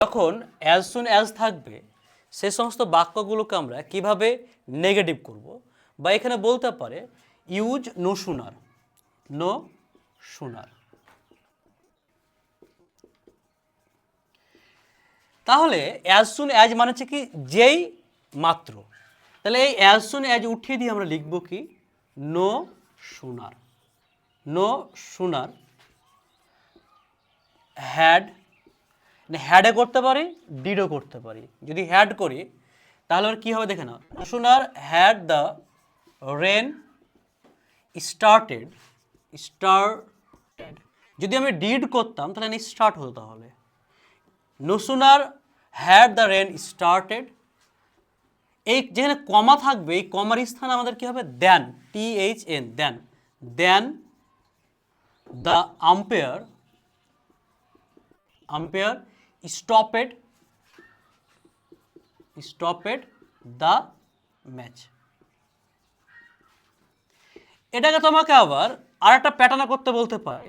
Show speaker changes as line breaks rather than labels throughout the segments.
যখন as soon as থাকবে সে সমস্ত বাক্যগুলোকে আমরা কিভাবে নেগেটিভ করব, বা এখানে বলতে পারে use no sooner, no sooner. তাহলে অ্যাজ সুন অ্যাজ মানে হচ্ছে কি যেই মাত্র, তাহলে এই অ্যাজ সুন অ্যাজ উঠিয়ে দিয়ে আমরা লিখব কি no sooner, no sooner had, হ্যাডে করতে পারি ডিডও করতে পারি। যদি হ্যাড করি তাহলে কি হবে দেখে না, no sooner had the rain started, যদি আমি ডিড করতাম তাহলে স্টার্ট হতো, তাহলে no sooner had the rain started. এই যেখানে কমা থাকবে এই কমার স্থানে আমাদের কি হবে then, THN, then, then the umpire stopped the match. এটাকে তোমাকে আবার আর একটা প্যাটার্ন করতে বলতে পারে,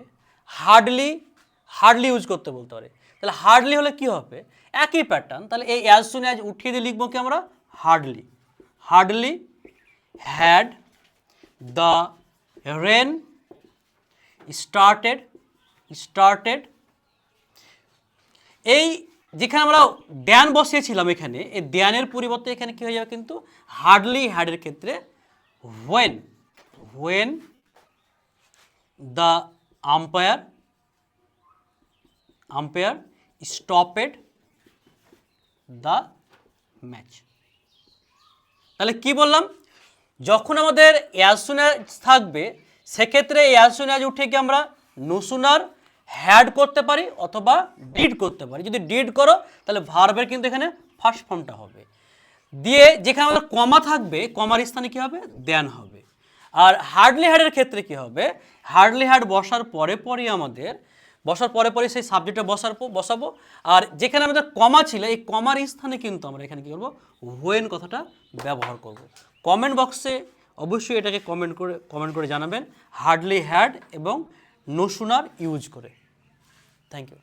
হার্ডলি ইউজ করতে বলতে পারে। তাহলে হার্ডলি হলে কি হবে, একই প্যাটার্ন। তাহলে এই অ্যাজ সুন অ্যাজ উঠিয়ে দিয়ে লিখবো কি আমরা hardly, had the rain started. এই যেখানে আমরা দ্যান বসিয়েছিলাম এখানে, এই দ্যানের পরিবর্তে এখানে কি হয়ে যাবে কিন্তু হার্ডলি, হ্যাডের ক্ষেত্রে when the umpire stopped the match। তাহলে কি বললাম, যখন আমাদের অ্যাজ সুন অ্যাজ থাকবে সেক্ষেত্রে অ্যাজ সুন অ্যাজ উঠে কি আমরা নো সুনার হ্যাড করতে পারি অথবা ডিড করতে পারি। যদি ডিড করো তাহলে ভার্বের কিন্তু এখানে ফার্স্ট ফর্মটা হবে, দিয়ে যেখানে আমাদের কমা থাকবে কমার স্থানে কি হবে দেন হবে। আর হার্ডলি হ্যাডের ক্ষেত্রে কি হবে, হার্ডলি হ্যাড বসার পরে সেই সাবজেক্টটা বসাবো, আর যেখানে আমাদের কমা ছিল এই কমার স্থানে কিন্তু আমরা এখানে কি করবো হোয়েন কথাটা ব্যবহার করব। কমেন্ট বক্সে অবশ্যই এটাকে কমেন্ট করে জানাবেন হার্ডলি হ্যাড এবং নো সুনার ইউজ করে। Thank you.